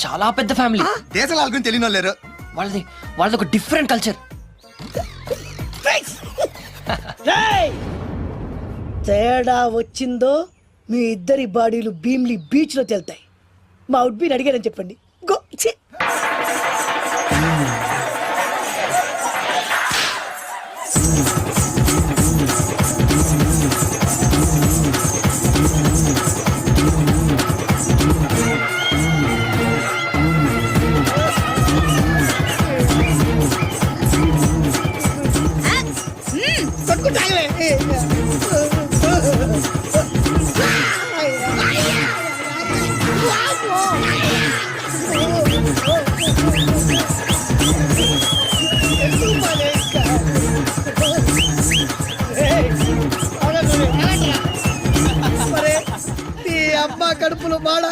చాలా పెద్ద ఫ్యామిలీ. దేశాలు వాళ్ళకి తెలియని వాళ్ళు లేరు. వాళ్ళది ఒక డిఫరెంట్ కల్చర్. తేడా వచ్చిందో మీ ఇద్దరి బాడీలు భీమ్లీ బీచ్ లో తేలుతాయి. మా ఉడ్బీని అడిగారని చెప్పండి. గో ఛీ. అమ్మ కడుపులో బాడ